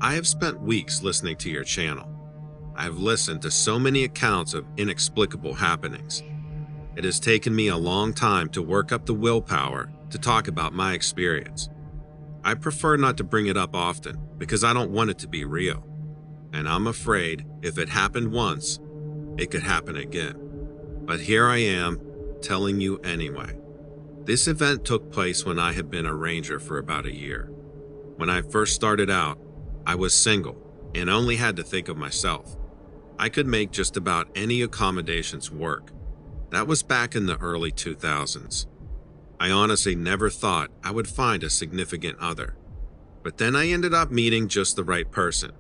I have spent weeks listening to your channel. I have listened to so many accounts of inexplicable happenings. It has taken me a long time to work up the willpower to talk about my experience. I prefer not to bring it up often because I don't want it to be real. And I'm afraid if it happened once, it could happen again. But here I am, telling you anyway. This event took place when I had been a ranger for about a year. When I first started out, I was single and only had to think of myself. I could make just about any accommodations work. That was back in the early 2000s. I honestly never thought I would find a significant other. But then I ended up meeting just the right person,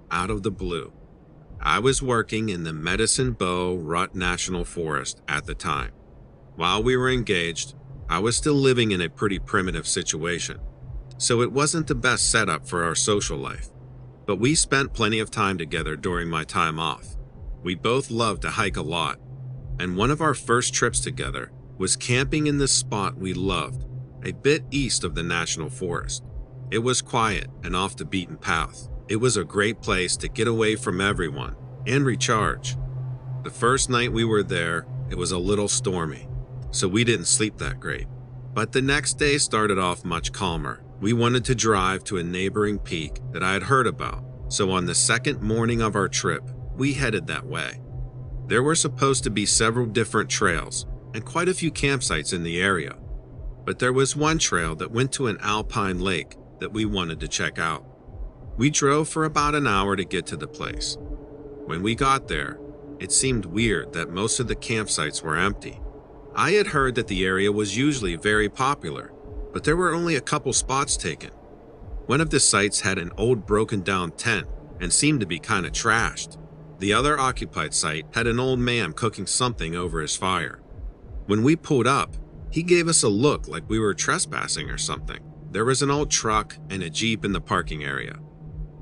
out of the blue. I was working in the Medicine Bow Rut National Forest at the time. While we were engaged, I was still living in a pretty primitive situation, so it wasn't the best setup for our social life. But we spent plenty of time together during my time off. We both loved to hike a lot, and one of our first trips together was camping in this spot we loved, a bit east of the national forest. It was quiet and off the beaten path. It was a great place to get away from everyone and recharge. The first night we were there, it was a little stormy, so we didn't sleep that great. But the next day started off much calmer. We wanted to drive to a neighboring peak that I had heard about, so on the second morning of our trip, we headed that way. There were supposed to be several different trails and quite a few campsites in the area, but there was one trail that went to an alpine lake that we wanted to check out. We drove for about an hour to get to the place. When we got there, it seemed weird that most of the campsites were empty. I had heard that the area was usually very popular, but there were only a couple spots taken. One of the sites had an old broken down tent and seemed to be kind of trashed. The other occupied site had an old man cooking something over his fire. When we pulled up, he gave us a look like we were trespassing or something. There was an old truck and a Jeep in the parking area.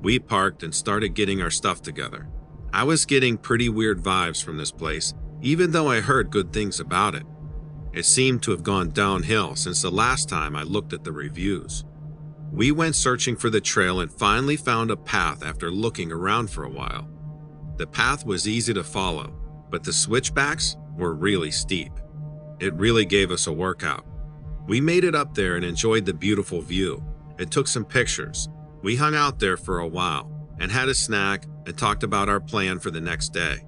We parked and started getting our stuff together. I was getting pretty weird vibes from this place, even though I heard good things about it. It seemed to have gone downhill since the last time I looked at the reviews. We went searching for the trail and finally found a path after looking around for a while. The path was easy to follow, but the switchbacks were really steep. It really gave us a workout. We made it up there and enjoyed the beautiful view and took some pictures. We hung out there for a while and had a snack and talked about our plan for the next day.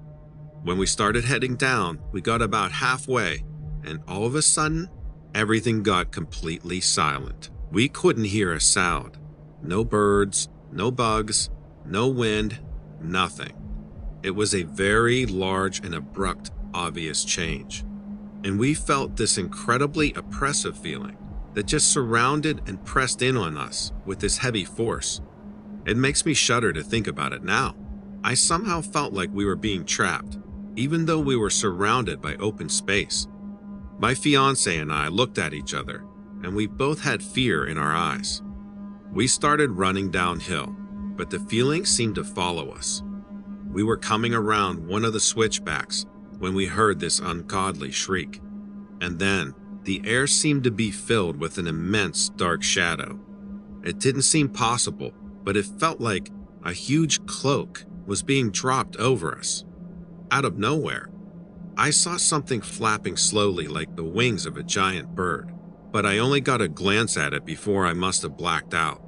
When we started heading down, we got about halfway, and all of a sudden, everything got completely silent. We couldn't hear a sound. No birds, no bugs, no wind, nothing. It was a very large and abrupt, obvious change. And we felt this incredibly oppressive feeling that just surrounded and pressed in on us with this heavy force. It makes me shudder to think about it now. I somehow felt like we were being trapped, even though we were surrounded by open space. My fiance and I looked at each other, and we both had fear in our eyes. We started running downhill, but the feeling seemed to follow us. We were coming around one of the switchbacks when we heard this ungodly shriek, and then the air seemed to be filled with an immense dark shadow. It didn't seem possible, but it felt like a huge cloak was being dropped over us. Out of nowhere, I saw something flapping slowly like the wings of a giant bird, but I only got a glance at it before I must have blacked out.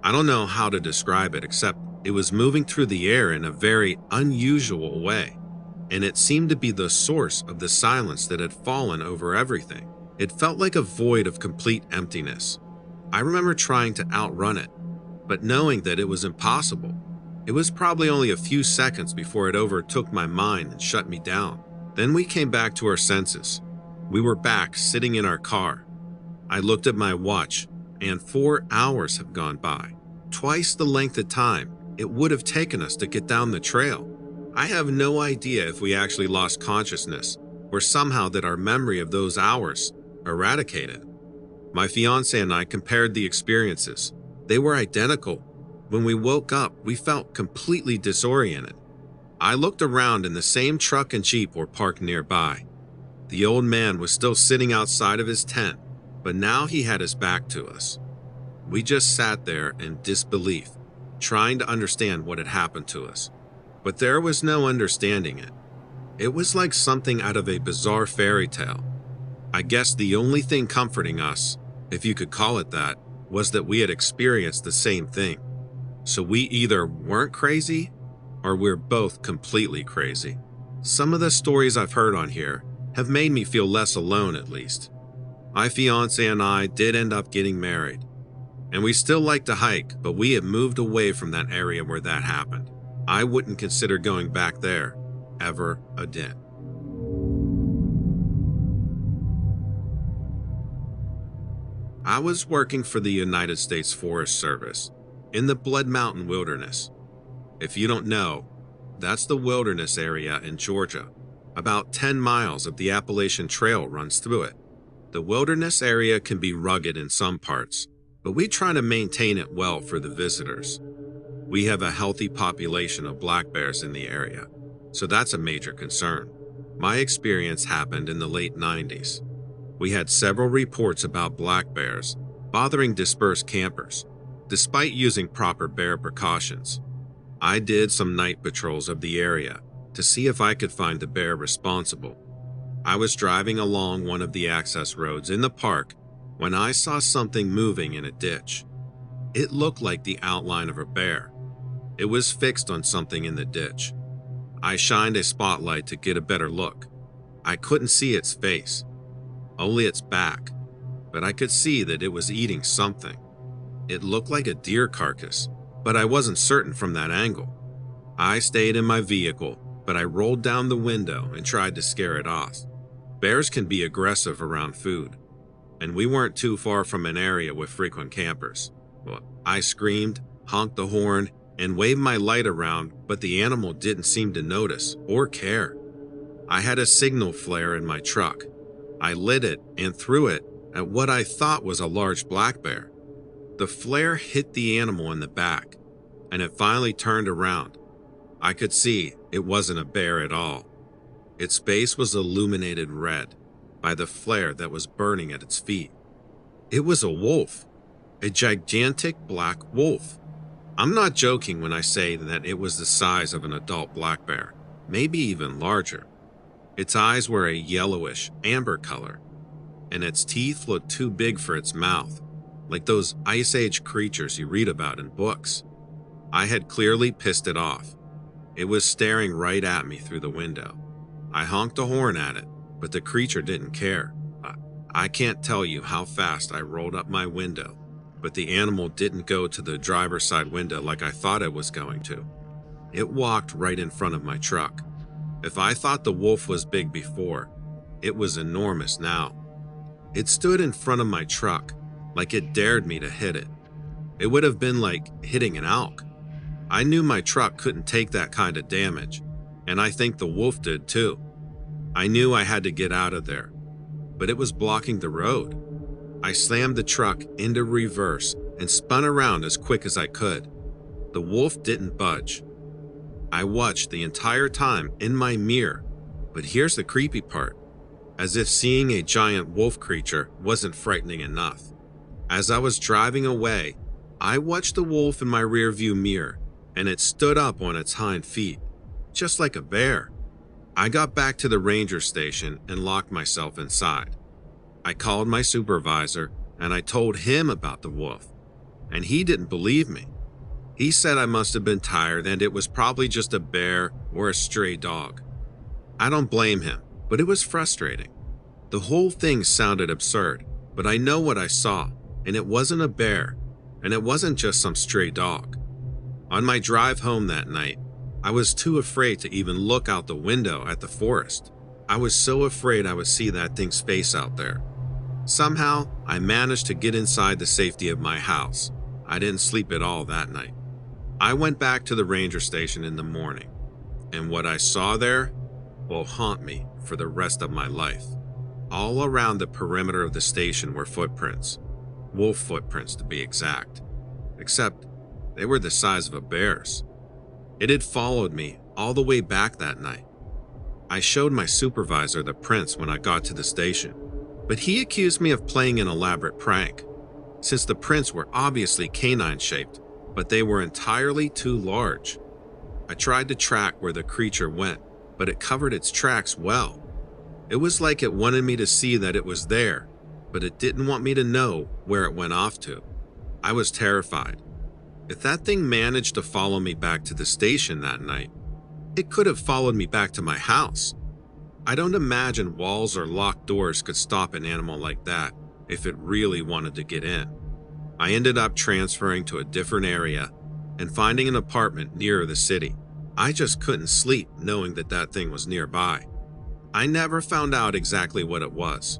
I don't know how to describe it except it was moving through the air in a very unusual way, and it seemed to be the source of the silence that had fallen over everything. It felt like a void of complete emptiness. I remember trying to outrun it, but knowing that it was impossible. It was probably only a few seconds before it overtook my mind and shut me down. Then we came back to our senses. We were back sitting in our car. I looked at my watch, and 4 hours have gone by, twice the length of time it would have taken us to get down the trail. I have no idea if we actually lost consciousness or somehow that our memory of those hours eradicated. My fiance and I compared the experiences. They were identical. When we woke up, we felt completely disoriented. I looked around and the same truck and Jeep were parked nearby. The old man was still sitting outside of his tent, but now he had his back to us. We just sat there in disbelief, trying to understand what had happened to us. But there was no understanding it. It was like something out of a bizarre fairy tale. I guess the only thing comforting us, if you could call it that, was that we had experienced the same thing. So we either weren't crazy, or we're both completely crazy. Some of the stories I've heard on here have made me feel less alone, at least. My fiance and I did end up getting married, and we still like to hike, but we have moved away from that area where that happened. I wouldn't consider going back there ever again. I was working for the United States Forest Service in the Blood Mountain Wilderness. If you don't know, that's the wilderness area in Georgia. About 10 miles of the Appalachian Trail runs through it. The wilderness area can be rugged in some parts, but we try to maintain it well for the visitors. We have a healthy population of black bears in the area, so that's a major concern. My experience happened in the late 90s. We had several reports about black bears bothering dispersed campers, despite using proper bear precautions. I did some night patrols of the area to see if I could find the bear responsible. I was driving along one of the access roads in the park when I saw something moving in a ditch. It looked like the outline of a bear. It was fixed on something in the ditch. I shined a spotlight to get a better look. I couldn't see its face, only its back, but I could see that it was eating something. It looked like a deer carcass, but I wasn't certain from that angle. I stayed in my vehicle, but I rolled down the window and tried to scare it off. Bears can be aggressive around food, and we weren't too far from an area with frequent campers. Well, I screamed, honked the horn, and waved my light around, but the animal didn't seem to notice or care. I had a signal flare in my truck. I lit it and threw it at what I thought was a large black bear. The flare hit the animal in the back, and it finally turned around. I could see it wasn't a bear at all. Its face was illuminated red by the flare that was burning at its feet. It was a wolf, a gigantic black wolf. I'm not joking when I say that it was the size of an adult black bear, maybe even larger. Its eyes were a yellowish, amber color, and its teeth looked too big for its mouth, like those Ice Age creatures you read about in books. I had clearly pissed it off. It was staring right at me through the window. I honked a horn at it, but the creature didn't care. I can't tell you how fast I rolled up my window, but the animal didn't go to the driver's side window like I thought it was going to. It walked right in front of my truck. If I thought the wolf was big before, it was enormous now. It stood in front of my truck, like it dared me to hit it. It would have been like hitting an elk. I knew my truck couldn't take that kind of damage, and I think the wolf did too. I knew I had to get out of there, but it was blocking the road. I slammed the truck into reverse and spun around as quick as I could. The wolf didn't budge. I watched the entire time in my mirror, but here's the creepy part. As if seeing a giant wolf creature wasn't frightening enough. As I was driving away, I watched the wolf in my rearview mirror, and it stood up on its hind feet, just like a bear. I got back to the ranger station and locked myself inside. I called my supervisor, and I told him about the wolf, and he didn't believe me. He said I must have been tired and it was probably just a bear or a stray dog. I don't blame him, but it was frustrating. The whole thing sounded absurd, but I know what I saw, and it wasn't a bear, and it wasn't just some stray dog. On my drive home that night, I was too afraid to even look out the window at the forest. I was so afraid I would see that thing's face out there. Somehow, I managed to get inside the safety of my house. I didn't sleep at all that night. I went back to the ranger station in the morning, and what I saw there will haunt me for the rest of my life. All around the perimeter of the station were footprints, wolf footprints to be exact, except they were the size of a bear's. It had followed me all the way back that night. I showed my supervisor the prints when I got to the station, but he accused me of playing an elaborate prank. Since the prints were obviously canine-shaped, but they were entirely too large. I tried to track where the creature went, but it covered its tracks well. It was like it wanted me to see that it was there, but it didn't want me to know where it went off to. I was terrified. If that thing managed to follow me back to the station that night, it could have followed me back to my house. I don't imagine walls or locked doors could stop an animal like that if it really wanted to get in. I ended up transferring to a different area and finding an apartment nearer the city. I just couldn't sleep knowing that that thing was nearby. I never found out exactly what it was.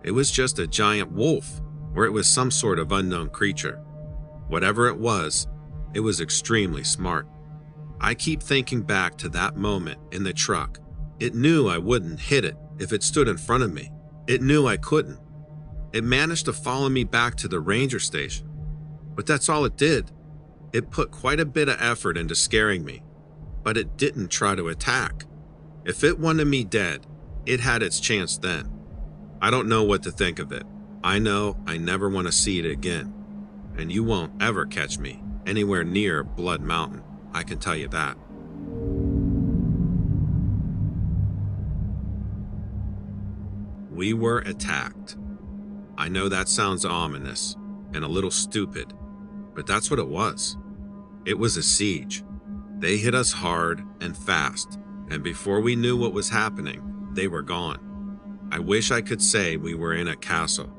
It was just a giant wolf, or it was some sort of unknown creature. Whatever it was extremely smart. I keep thinking back to that moment in the truck. It knew I wouldn't hit it if it stood in front of me. It knew I couldn't. It managed to follow me back to the ranger station. But that's all it did. It put quite a bit of effort into scaring me, but it didn't try to attack. If it wanted me dead, it had its chance then. I don't know what to think of it. I know I never want to see it again. And you won't ever catch me anywhere near Blood Mountain, I can tell you that. We were attacked. I know that sounds ominous and a little stupid, but that's what it was. It was a siege. They hit us hard and fast, and before we knew what was happening, they were gone. I wish I could say we were in a castle.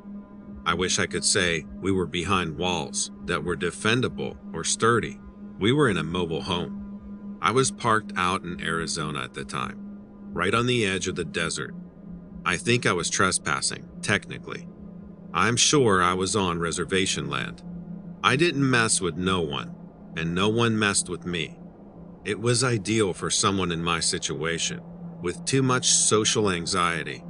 I wish I could say we were behind walls that were defendable or sturdy. We were in a mobile home. I was parked out in Arizona at the time, right on the edge of the desert. I think I was trespassing, technically. I'm sure I was on reservation land. I didn't mess with no one, and no one messed with me. It was ideal for someone in my situation, with too much social anxiety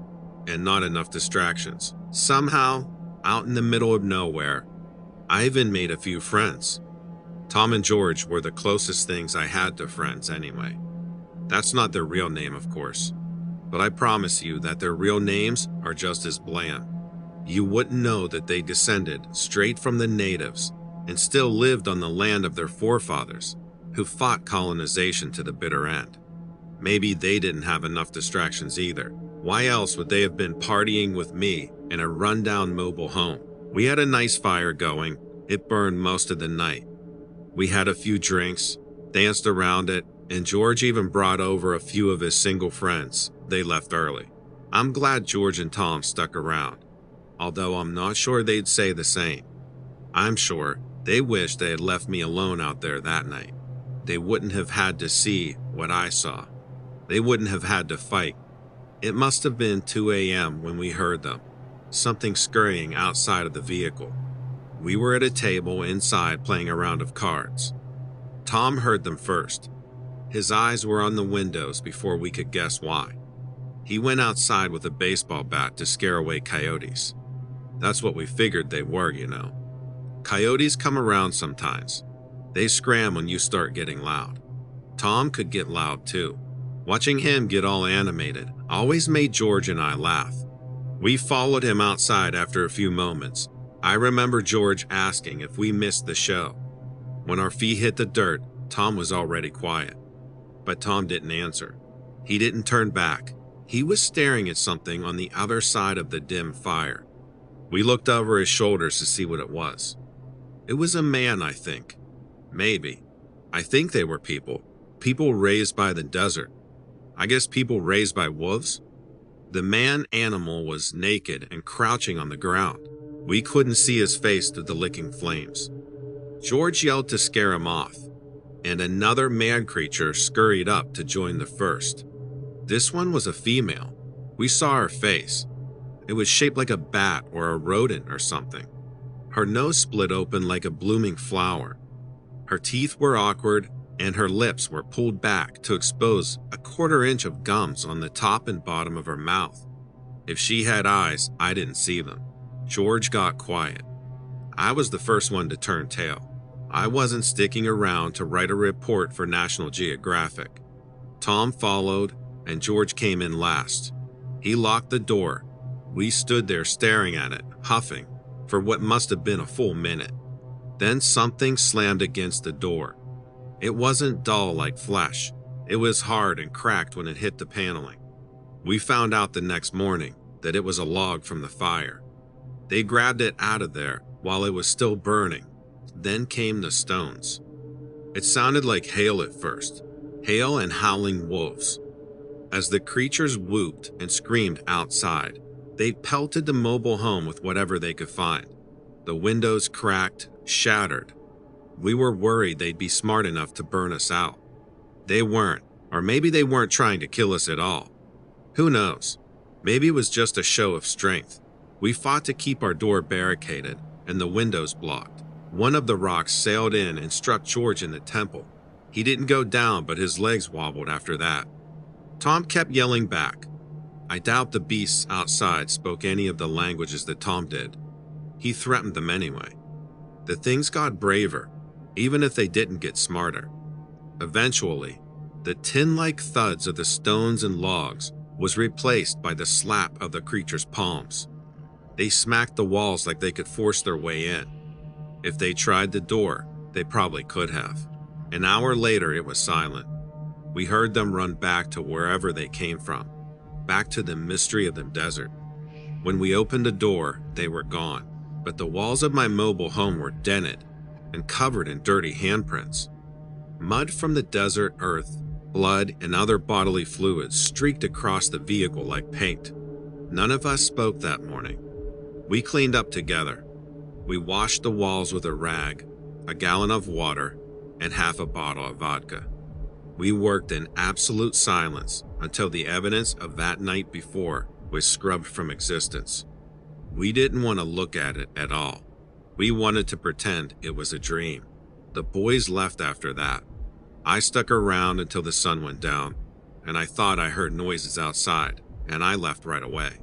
and not enough distractions. Somehow, out in the middle of nowhere, I even made a few friends. Tom and George were the closest things I had to friends anyway. That's not their real name, of course, but I promise you that their real names are just as bland. You wouldn't know that they descended straight from the natives and still lived on the land of their forefathers, who fought colonization to the bitter end. Maybe they didn't have enough distractions either. Why else would they have been partying with me in a rundown mobile home? We had a nice fire going. It burned most of the night. We had a few drinks, danced around it, and George even brought over a few of his single friends. They left early. I'm glad George and Tom stuck around, although I'm not sure they'd say the same. I'm sure they wished they had left me alone out there that night. They wouldn't have had to see what I saw. They wouldn't have had to fight. It must have been 2 a.m. when we heard them, something scurrying outside of the vehicle. We were at a table inside playing a round of cards. Tom heard them first. His eyes were on the windows before we could guess why. He went outside with a baseball bat to scare away coyotes. That's what we figured they were, you know. Coyotes come around sometimes. They scram when you start getting loud. Tom could get loud too. Watching him get all animated always made George and I laugh. We followed him outside after a few moments. I remember George asking if we missed the show. When our feet hit the dirt, Tom was already quiet. But Tom didn't answer. He didn't turn back. He was staring at something on the other side of the dim fire. We looked over his shoulders to see what it was. It was a man, I think. Maybe. I think they were people. People raised by the desert. I guess people raised by wolves? The man-animal was naked and crouching on the ground. We couldn't see his face through the licking flames. George yelled to scare him off, and another man-creature scurried up to join the first. This one was a female. We saw her face. It was shaped like a bat or a rodent or something. Her nose split open like a blooming flower. Her teeth were awkward, and her lips were pulled back to expose a 1/4 inch of gums on the top and bottom of her mouth. If she had eyes, I didn't see them. George got quiet. I was the first one to turn tail. I wasn't sticking around to write a report for National Geographic. Tom followed, and George came in last. He locked the door. We stood there staring at it, huffing, for what must have been a full minute. Then something slammed against the door. It wasn't dull like flesh. It was hard and cracked when it hit the paneling. We found out the next morning that it was a log from the fire. They grabbed it out of there while it was still burning. Then came the stones. It sounded like hail at first, hail and howling wolves. As the creatures whooped and screamed outside, they pelted the mobile home with whatever they could find. The windows cracked, shattered. We were worried they'd be smart enough to burn us out. They weren't, or maybe they weren't trying to kill us at all. Who knows? Maybe it was just a show of strength. We fought to keep our door barricaded and the windows blocked. One of the rocks sailed in and struck George in the temple. He didn't go down, but his legs wobbled after that. Tom kept yelling back. I doubt the beasts outside spoke any of the languages that Tom did. He threatened them anyway. The things got braver, even if they didn't get smarter. Eventually, the tin-like thuds of the stones and logs was replaced by the slap of the creature's palms. They smacked the walls like they could force their way in. If they tried the door, they probably could have. An hour later, it was silent. We heard them run back to wherever they came from, back to the mystery of the desert. When we opened the door, they were gone, but the walls of my mobile home were dented and covered in dirty handprints. Mud from the desert earth, blood, and other bodily fluids streaked across the vehicle like paint. None of us spoke that morning. We cleaned up together. We washed the walls with a rag, a gallon of water, and half a bottle of vodka. We worked in absolute silence until the evidence of that night before was scrubbed from existence. We didn't want to look at it at all. We wanted to pretend it was a dream. The boys left after that. I stuck around until the sun went down, and I thought I heard noises outside, and I left right away.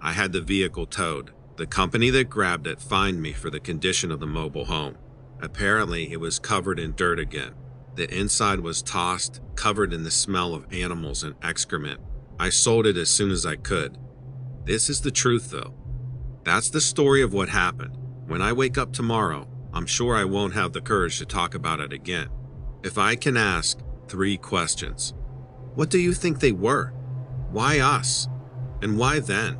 I had the vehicle towed. The company that grabbed it fined me for the condition of the mobile home. Apparently, it was covered in dirt again. The inside was tossed, covered in the smell of animals and excrement. I sold it as soon as I could. This is the truth, though. That's the story of what happened. When I wake up tomorrow, I'm sure I won't have the courage to talk about it again. If I can ask 3 questions. What do you think they were? Why us? And why then?